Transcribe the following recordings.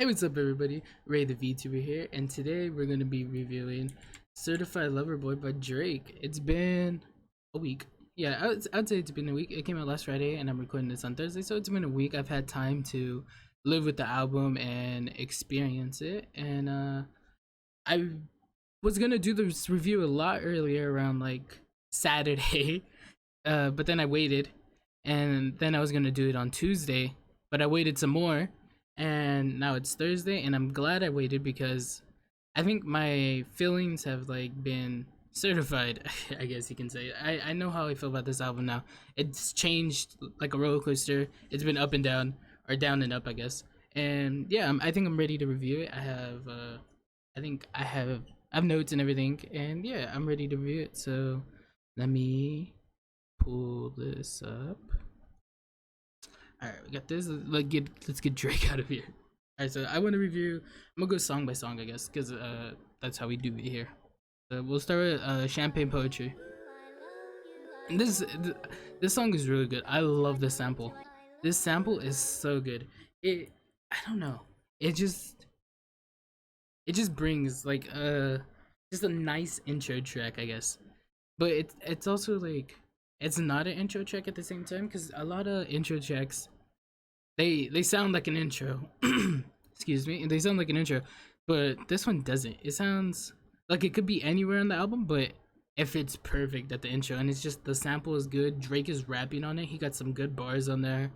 Hey, what's up, everybody? Ray the Vtuber here, and today we're gonna be reviewing "Certified Lover Boy" by Drake. It's been a week. Yeah, I'd say it's been a week. It came out last Friday, and I'm recording this on Thursday, so it's been a week. I've had time to live with the album and experience it, and I was gonna do this review a lot earlier, around like Saturday, but then I waited, and then I was gonna do it on Tuesday, but I waited some more, and now it's Thursday, and I'm glad I waited because I think my feelings have like been certified. I guess you can say. I know how I feel about this album now. It's changed like a roller coaster. It's been up and down, or down and up, I guess. And yeah, I think I'm ready to review it. I think I have notes and everything, and yeah, I'm ready to review it. So let me pull this up. All right, we got this. Let's get Drake out of here. All right, so I want to review. I'm gonna go song by song, I guess, because that's how we do it here. So we'll start with Champagne Poetry. And this song is really good. I love this sample. This sample is so good. I don't know. It just it just brings like just a nice intro track, I guess. But it's also like it's not an intro track at the same time, because a lot of intro tracks they sound like an intro. Excuse me, they sound like an intro, but this one doesn't. It sounds like it could be anywhere on the album, but if it's perfect at the intro, and it's just the sample is good. Drake is rapping on it. He got some good bars on there,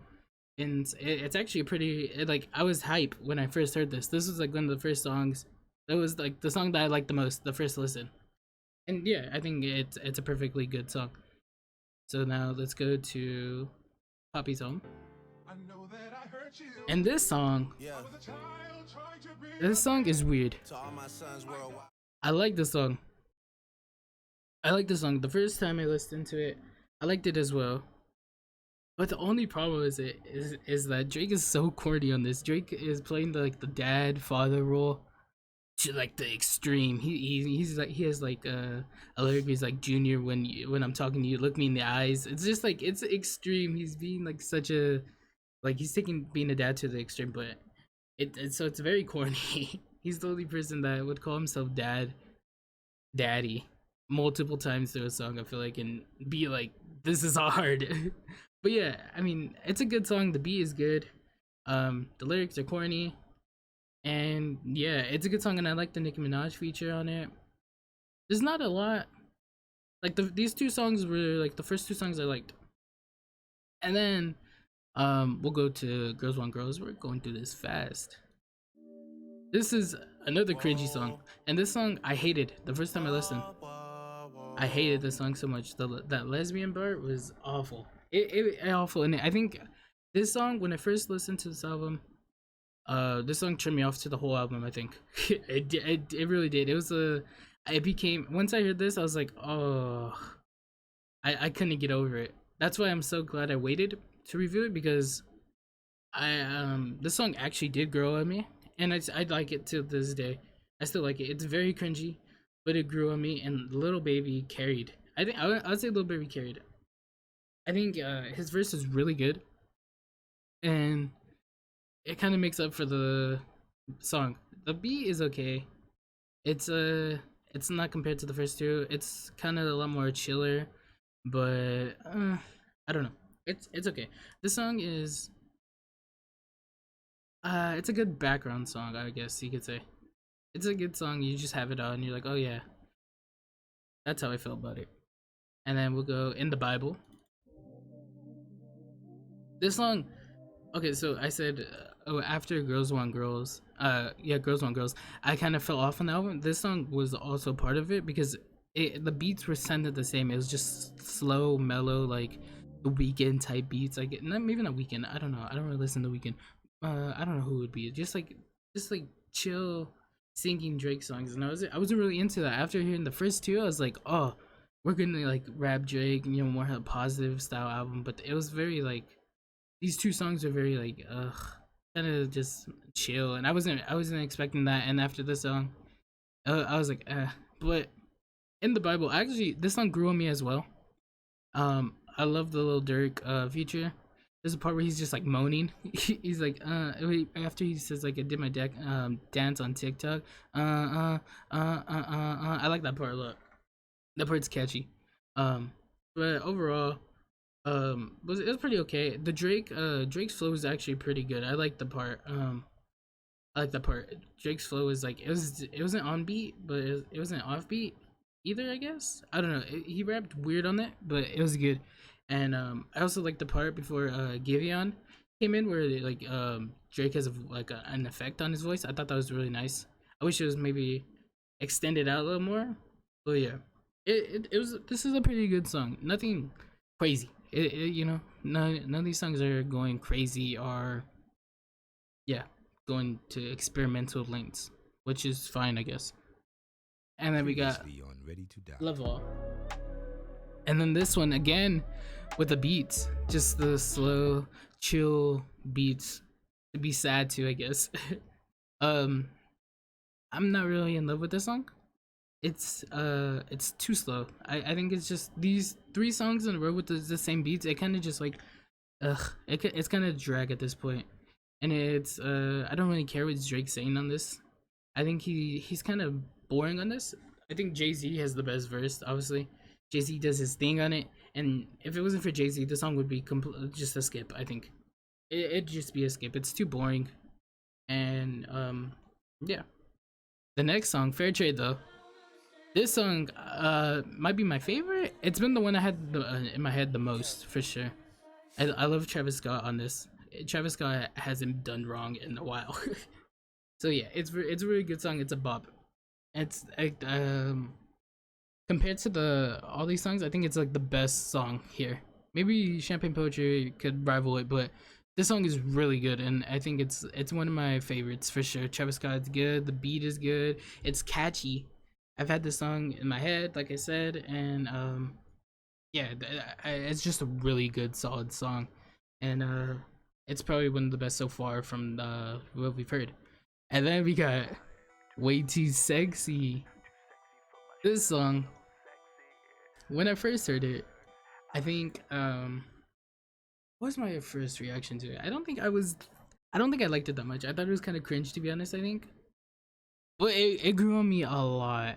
and it's actually like I was hype when I first heard this. This was like one of the first songs. That was like the song that I liked the most, the first listen. And yeah, I think it's a perfectly good song. So now let's go to Poppy's Home. And this song is weird. I like this song. I like this song. The first time I listened to it, I liked it as well. But the only problem is that Drake is so corny on this. Drake is playing the dad father role to like the extreme. He's like he has like a lyric. He's like, Junior, when I'm talking to you, look me in the eyes. It's just like it's extreme. He's being like such a like he's taking being a dad to the extreme, but so it's very corny. He's the only person that would call himself daddy multiple times through a song, I feel like, and be like, this is hard. But yeah, I mean, it's a good song. The beat is good. The lyrics are corny, and yeah, it's a good song, and I like the Nicki Minaj feature on it. There's not a lot. Like these two songs were like the first two songs I liked, and then we'll go to Girls Want Girls. We're going through this fast. This is another cringy song, and this song I hated the first time I listened. I hated this song so much. That lesbian part was awful. It awful, and I think this song, when I first listened to this album, this song turned me off to the whole album. I think it really did. It was it became, once I heard this, I was like, oh, I couldn't get over it. That's why I'm so glad I waited to review it, because this song actually did grow on me, and I like it to this day. I still like it. It's very cringy, but it grew on me, and Little Baby carried. I think I would say Little Baby carried. I think his verse is really good, and it kind of makes up for the song. The beat is okay. It's it's not compared to the first two. It's kind of a lot more chiller, but I don't know. It's okay. This song is it's a good background song, I guess you could say. It's a good song. You just have it on, and you're like, oh yeah, that's how I feel about it. And then we'll go In the Bible. This song, okay, so I said, oh, after Girls Want Girls, yeah, Girls Want Girls, I kind of fell off on the album. This song was also part of it, because the beats were sounded the same. It was just slow, mellow, like the Weekend type beats. Like, not maybe not Weekend. I don't know. I don't really listen to Weekend. I don't know who it would be. Just like chill singing Drake songs, and I wasn't really into that. After hearing the first two, I was like, oh, we're gonna like rap Drake, more a positive style album. But it was very like, these two songs are very like kind of just chill, and I wasn't expecting that. And after this song, I was like, but In the Bible, actually, this song grew on me as well. I love the Lil Durk feature. there's a part where he's just like moaning. He's like, after he says like I did my dance on TikTok. I like that part a lot. That part's catchy. But overall, it was pretty okay. The Drake's flow was actually pretty good. I like the part. I like that part. Drake's flow was like it wasn't on beat, but it wasn't off beat either. I guess I don't know. He rapped weird on it, but it was good. And I also like the part before Giveon came in where Drake has an effect on his voice. I thought that was really nice. I wish it was maybe extended out a little more, but yeah, it was. This is a pretty good song. Nothing crazy. You know, none of these songs are going crazy or yeah, going to experimental lengths, which is fine, I guess. And then we got Level. And then this one again with the beats, just the slow, chill beats to be sad to, I guess. I'm not really in love with this song. It's too slow. I think it's just these three songs in a row with the same beats. It kind of just like, it's kind of drag at this point. And it's I don't really care what Drake's saying on this. I think he's kind of boring on this. I think Jay-Z has the best verse, obviously. Jay-Z does his thing on it, and if it wasn't for Jay-Z, the song would be just a skip. I think it'd just be a skip. It's too boring, and yeah. The next song, Fair Trade, though. This song might be my favorite. It's been the one I had in my head the most for sure. I love Travis Scott on this. Travis Scott hasn't done wrong in a while. So yeah, it's a really good song. It's a bop. It's compared to all these songs, I think it's like the best song here. Maybe Champagne Poetry could rival it, but this song is really good, and I think it's one of my favorites for sure. Travis Scott's good. The beat is good. It's catchy. I've had this song in my head, like I said, and yeah, it's just a really good, solid song, and it's probably one of the best so far from what we've heard. And then we got Way Too Sexy. This song, when I first heard it, I think what was my first reaction to it? I don't think I liked it that much. I thought it was kind of cringe, to be honest. I think, but it grew on me a lot.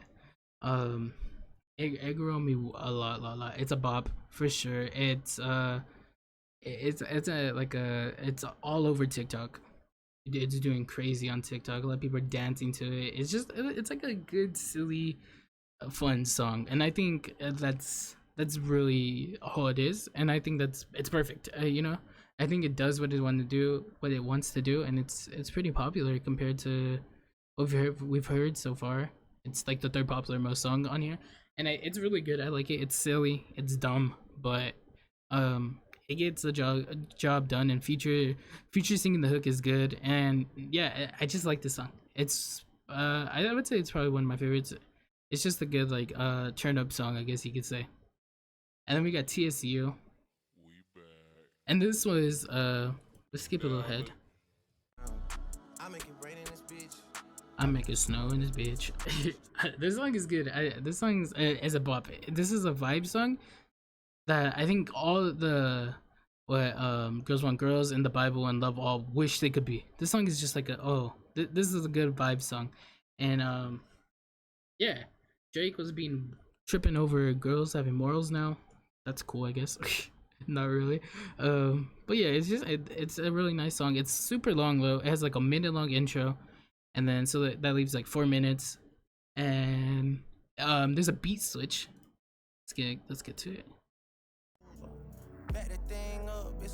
It grew on me a lot. It's a bop for sure. It's it's all over TikTok. It's doing crazy on TikTok. A lot of people are dancing to it. It's like a good, silly, fun song, and I think that's really all it is. And I think it's perfect. You know, I think it does what it wants to do, and it's pretty popular compared to what we've heard so far. It's like the third popular most song on here, and it's really good. I like it. It's silly. It's dumb, but it gets the job done. And Future singing the hook is good, and yeah, I just like this song. It's I would say it's probably one of my favorites. It's just a good turn up song, I guess you could say. And then we got TSU, and this was let's skip a little ahead. I make it snow in this bitch. This song is good. This song is a bop. This is a vibe song that I think all the what Girls Want Girls in the Bible and Love All wish they could be. This song is just like this is a good vibe song. And yeah, Drake was tripping over girls having morals now. That's cool, I guess. Not really. But yeah, it's a really nice song. It's super long though. It has like a minute long intro, and then so that leaves like 4 minutes. And there's a beat switch. Let's get to it.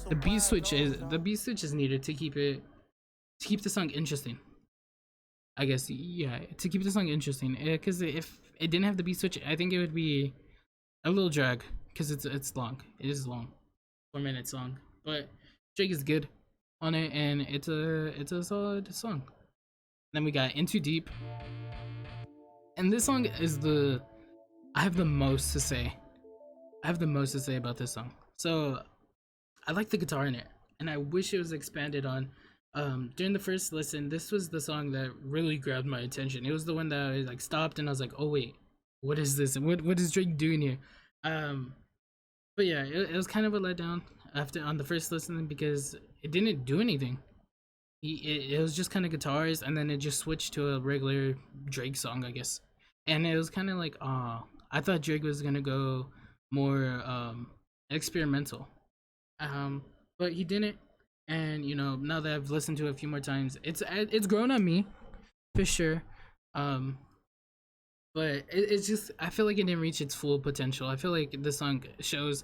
The beat switch is needed to keep the song interesting. I guess, yeah, to keep the song interesting. Because if it didn't have the beat switch, I think it would be a little drag. Because it's long. It is long, 4 minutes long. But Drake is good on it, and it's a solid song. Then we got In Too Deep, and this song is I have the most to say. I have the most to say about this song. So I like the guitar in it, and I wish it was expanded on. During the first listen, this was the song that really grabbed my attention. It was the one that I like stopped and I was like, oh wait, what is this? What is Drake doing here? But yeah, it was kind of a letdown. after on the first listen because it didn't do anything. It was just kind of guitars, and then it just switched to a regular Drake song, I guess. And it was kind of like, I thought Drake was gonna go more experimental, um, but he didn't. And now that I've listened to it a few more times, it's grown on me for sure. Um, but it's just I feel like it didn't reach its full potential. I feel like this song shows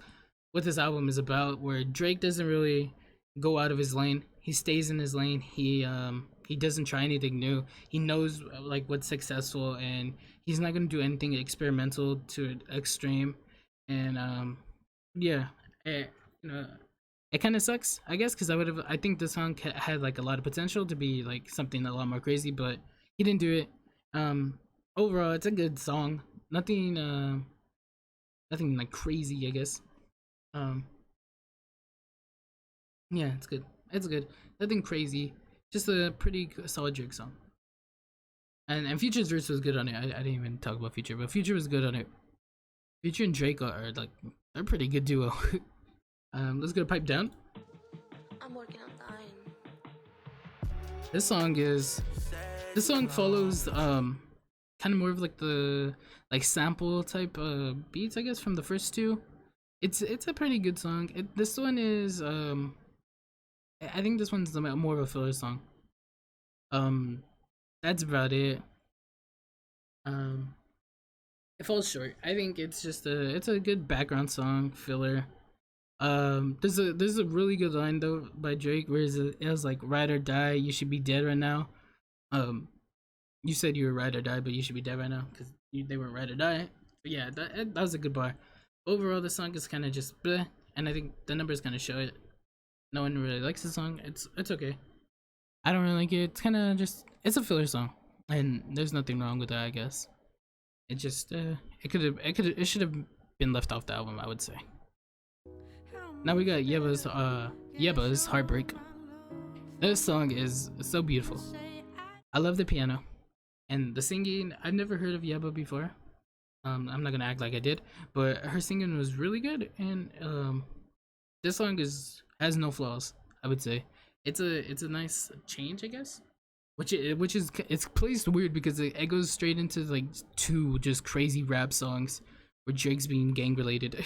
what this album is about, where Drake doesn't really go out of his lane. He stays in his lane. He doesn't try anything new. He knows like what's successful, and he's not gonna do anything experimental to an extreme. And yeah, you know, it kind of sucks, I guess, because I think this song had like a lot of potential to be like something a lot more crazy, but he didn't do it. Um, Overall, it's a good song. Nothing like crazy, I guess. Um, yeah, it's good. It's good. Nothing crazy. Just a pretty solid Drake song. And Future's verse was good on it. I didn't even talk about Future, but Future was good on it. Future and Drake are like they're a pretty good duo. Let's go to Pipe Down. I'm working on dying. This song follows kind of more of like the like sample type beats, I guess, from the first two. It's a pretty good song. This one is I think this one's more of a filler song. Um, that's about it. Um, it falls short. I think it's a good background song filler. There's a really good line though by Drake where it was like ride or die, you should be dead right now. Um, you said you were ride or die, but you should be dead right now because they weren't ride or die. But yeah, that was a good bar. Overall, the song is kind of just bleh, and I think the numbers kind of show it. No one really likes the song. It's okay. I don't really like it. It's kind of just it's a filler song, and there's nothing wrong with that, I guess. It just it should have been left off the album, I would say. Now we got Yeba's Heartbreak. This song is so beautiful. I love the piano and the singing. I've never heard of Yeba before. I'm not gonna act like I did, but her singing was really good, and this song has no flaws. I would say it's a nice change, I guess. Which is it's placed weird because it goes straight into like two just crazy rap songs where Drake's being gang related.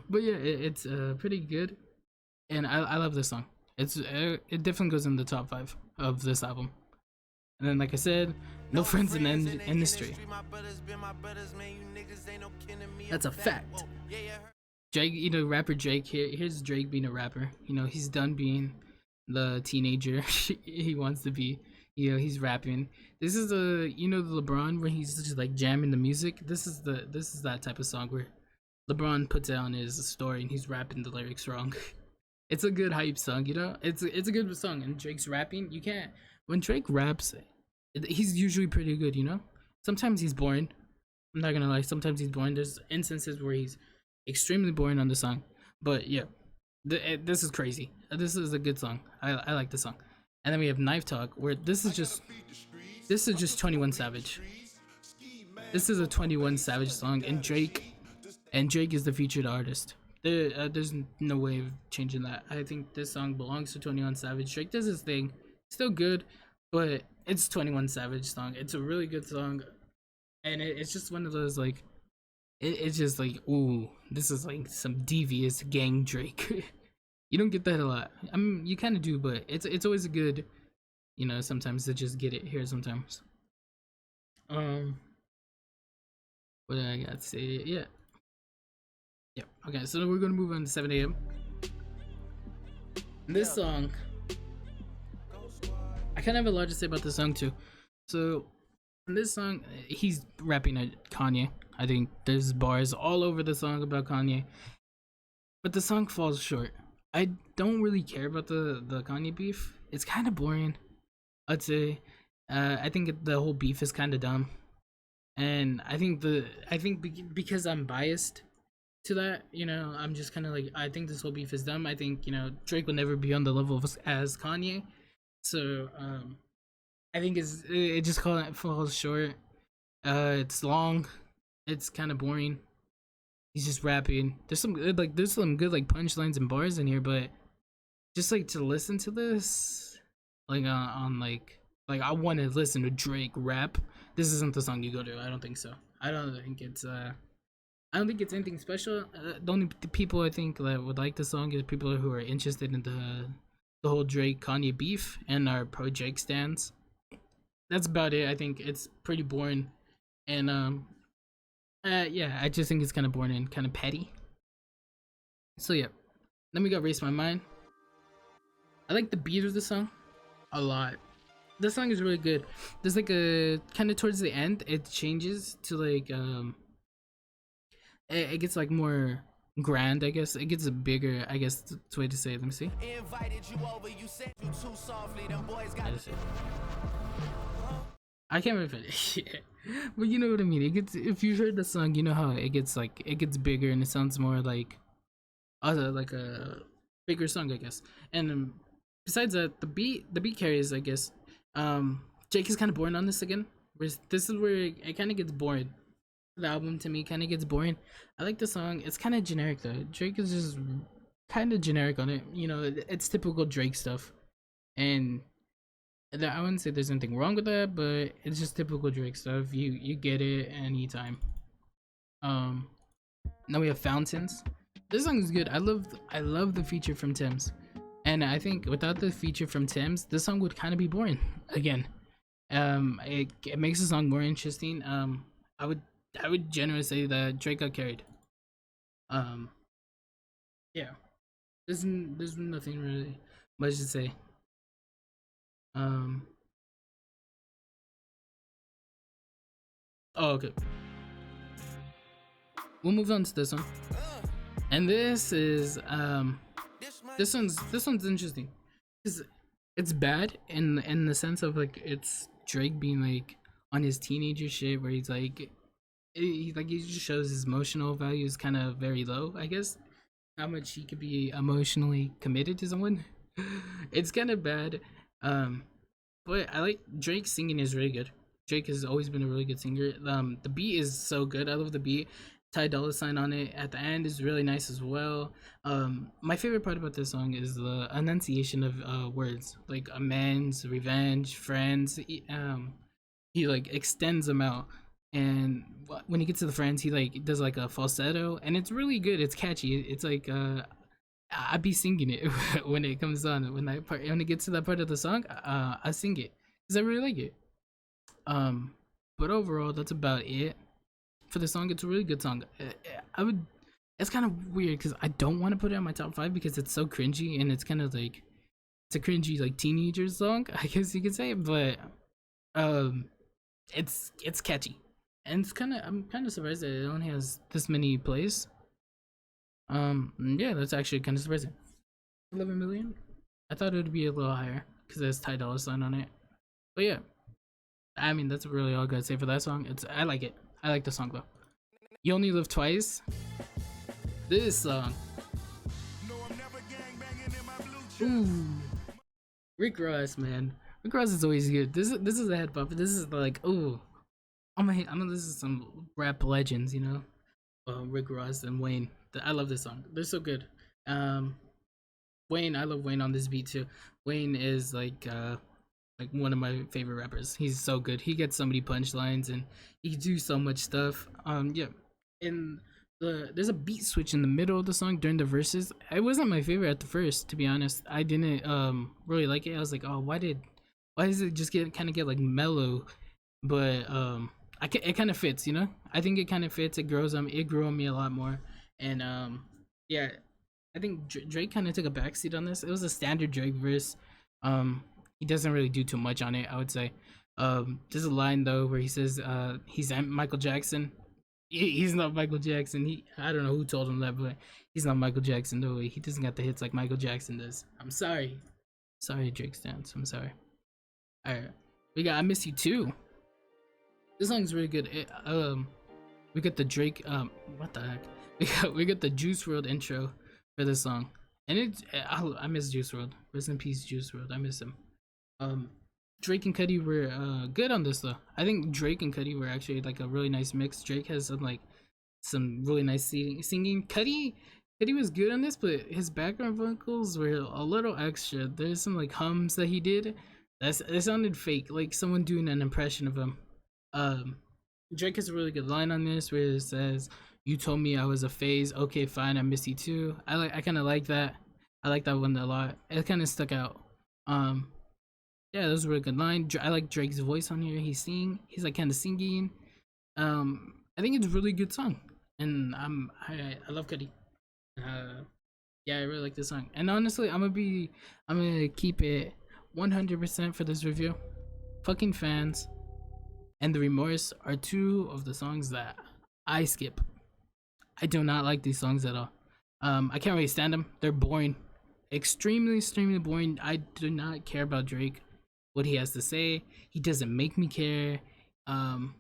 But yeah, it's pretty good, and I love this song. It definitely goes in the top 5 of this album. And then, like I said, no friends in the industry. That's a fact. Drake, rapper Drake. Here's Drake being a rapper. He's done being the teenager he wants to be. He's rapping. This is the LeBron where he's just like jamming the music. This is that type of song where LeBron puts out his story and he's rapping the lyrics wrong. It's a good hype song, It's a good song, and Drake's rapping. You can't when Drake raps, he's usually pretty good, Sometimes he's boring. I'm not gonna lie. Sometimes he's boring. There's instances where he's extremely boring on the song, but yeah, this is crazy. This is a good song. I like the song. And then we have Knife Talk, where this is just 21 Savage. This is a 21 Savage song, and Drake is the featured artist. There's no way of changing that. I think this song belongs to 21 Savage. Drake does his thing, still good, but it's 21 Savage song. It's a really good song, and it's just one of those like, it's just like, ooh, this is like some devious gang Drake. You don't get that a lot. I mean, you kind of do, but it's always a good, sometimes to just get it here sometimes. What did I got to say? Yeah. Okay, so we're gonna move on to 7 a.m. This song, I kind of have a lot to say about this song too. So, in this song, he's rapping at Kanye. I think there's bars all over the song about Kanye, but the song falls short. I don't really care about the Kanye beef. It's kind of boring, I'd say. I think the whole beef is kind of dumb, and I think because I'm biased to that, I'm just kind of like, I think this whole beef is dumb. I think Drake will never be on the level as Kanye, so I think it just falls short. It's long, it's kind of boring. He's just rapping. There's some good like punchlines and bars in here, but just like to listen to this, like on like I want to listen to Drake rap. This isn't the song you go to. I don't think so. I don't think it's anything special. The only people I think that would like the song is people who are interested in the whole Drake Kanye beef and are pro Drake stands. That's about it. I think it's pretty boring, and yeah, I just think it's kind of boring and kind of petty. So yeah, then we got Race My Mind. I like the beat of the song a lot. The song is really good. There's like a kind of towards the end, it changes to like it gets like more grand, I guess. It gets a bigger, I guess, that's way to say it. Let me see. I can't remember it, but you know what I mean. It gets, if you heard the song, you know how it gets like it gets bigger and it sounds more like other like a bigger song, I guess. And besides that, the beat carries, I guess. Jake is kind of boring on this again. This is where it kind of gets boring. The album to me kind of gets boring. I like the song. It's kind of generic though. Drake is just kind of generic on it. You know, it's typical Drake stuff, and I wouldn't say there's anything wrong with that, but it's just typical Drake stuff. You get it anytime. Um, Now we have Fountains. This song is good. I love the feature from Tim's, and I think without the feature from Tim's, this song would kind of be boring again. It makes the song more interesting. I would I would generally say that Drake got carried. Um, yeah, there's nothing really much to say. Um, oh okay, we'll move on to this one, and this one's interesting because it's bad in the sense of like it's Drake being like on his teenager shit where he's like he just shows his emotional values kind of very low, I guess, how much he could be emotionally committed to someone. It's kind of bad. Um, but I like Drake singing is really good. Drake has always been a really good singer. The beat is so good. I love the beat. Ty Dolla Sign on it at the end is really nice as well. My favorite part about this song is the enunciation of words like amends, revenge, friends. He like extends them out, and when he gets to the friends, he like does like a falsetto, and it's really good. It's catchy. It's like I be singing it when it comes on. When it gets to that part of the song, I sing it because I really like it. Um, but overall, that's about it for the song. It's a really good song. I would. It's kind of weird because I don't want to put it on my top five because it's so cringy and it's kind of like it's a cringy like teenager song, I guess you could say. But um, it's catchy, and I'm kind of surprised that it only has this many plays. Yeah, that's actually kind of surprising. 11 million. I thought it would be a little higher because there's Ty Dolla Sign on it. But yeah, I mean that's really all I gotta say for that song. I like it. I like the song though. You Only Live Twice. This song. Ooh, Rick Ross, man. Rick Ross is always good. This is a head pop. This is like, ooh, I'm gonna listen to some rap legends, you know, Rick Ross and Wayne. I love this song. They're so good. Um, Wayne, I love Wayne on this beat too. Wayne is like one of my favorite rappers. He's so good. He gets so many punchlines and he can do so much stuff. Yeah, and there's a beat switch in the middle of the song during the verses. It wasn't my favorite at the first, to be honest. I didn't really like it. I was like, oh, why does it just get like mellow? But it kind of fits, you know. I think it kind of fits. It grows on me. It grew on me a lot more, and yeah, I think Drake kind of took a backseat on this. It was a standard Drake verse. He doesn't really do too much on it, I would say. There's a line though where he says he's Michael Jackson. He's not Michael Jackson. I don't know who told him that, but he's not Michael Jackson. No way. He doesn't got the hits like Michael Jackson does. I'm sorry. Sorry, Drake stans. I'm sorry. Alright. We got I Miss You Too. This song's really good. We got the Drake what the heck? We got the Juice WRLD intro for this song. And I miss Juice WRLD. Rest in peace, Juice WRLD. I miss him. Drake and Cudi were good on this though. I think Drake and Cudi were actually like a really nice mix. Drake has some really nice singing. Cuddy was good on this, but his background vocals were a little extra. There's some like hums that he did. It sounded fake, like someone doing an impression of him. Um, Drake has a really good line on this where it says, "You told me I was a phase. Okay, fine, I miss you too." I kind of like that. I like that one a lot. It kind of stuck out. Um, yeah, that was a really good line. I like Drake's voice on here. He's like kind of singing. I think it's a really good song, and I love Cuddy. Uh, yeah, I really like this song. And honestly, I'm gonna keep it 100% for this review. Fucking Fans and The Remorse are two of the songs that I skip. I do not like these songs at all. I can't really stand them. They're boring, extremely boring. I do not care about Drake, what he has to say. He doesn't make me care. Um,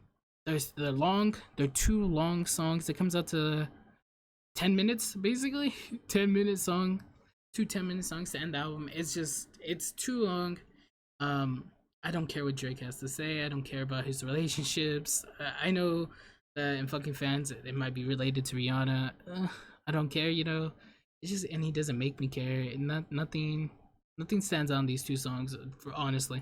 they're long. They're two long songs. It comes out to 10 minutes basically. 10 minute song, two 10 minute songs to end the album. It's too long. Um, I don't care what Drake has to say. I don't care about his relationships. I know that in fucking fans it might be related to Rihanna. I don't care, you know. It's just, and he doesn't make me care. Nothing stands out on these two songs. For honestly,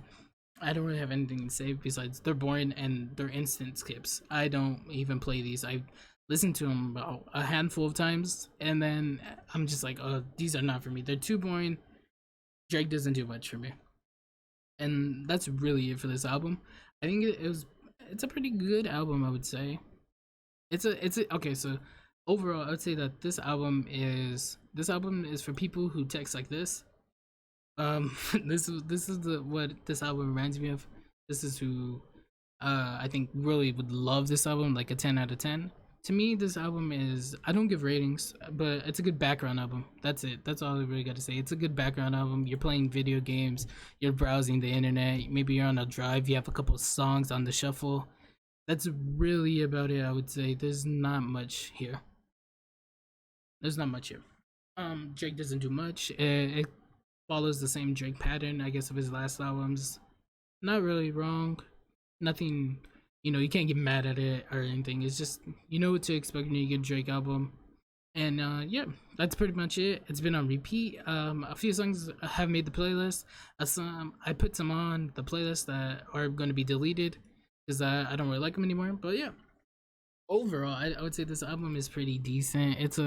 I don't really have anything to say besides they're boring and they're instant skips. I don't even play these. I listened to them about a handful of times, and then I'm just like, oh, these are not for me. They're too boring. Drake doesn't do much for me, and that's really it for this album. I think it's a pretty good album. I would say it's a okay. So overall, I would say that this album is for people who text like this. This is the what this album reminds me of. This is who I think really would love this album, like a 10 out of 10. To me, this album is, I don't give ratings, but it's a good background album. That's it. That's all I really got to say. It's a good background album. You're playing video games, you're browsing the internet, maybe you're on a drive, you have a couple songs on the shuffle. That's really about it, I would say. There's not much here. There's not much here. Drake doesn't do much. It follows the same Drake pattern, I guess, of his last albums. Not really wrong. Nothing, you know, you can't get mad at it or anything. It's just, you know what to expect when you get a Drake album. And yeah, that's pretty much it. It's been on repeat. A few songs have made the playlist. I put some on the playlist that are going to be deleted because I don't really like them anymore. But yeah, overall, I would say this album is pretty decent. It's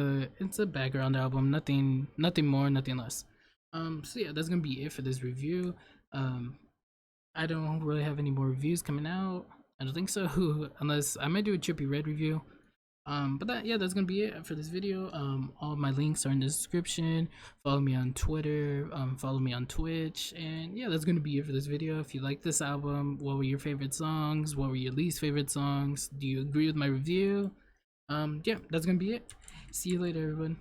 a background album. Nothing more, nothing less. So yeah, that's gonna be it for this review. Um, I don't really have any more reviews coming out. I don't think so, unless I might do a Trippy Red review. But that's gonna be it for this video. All of my links are in the description. Follow me on Twitter. Follow me on Twitch, and yeah, that's gonna be it for this video. If you like this album, what were your favorite songs? What were your least favorite songs? Do you agree with my review? Yeah, that's gonna be it. See you later, everyone.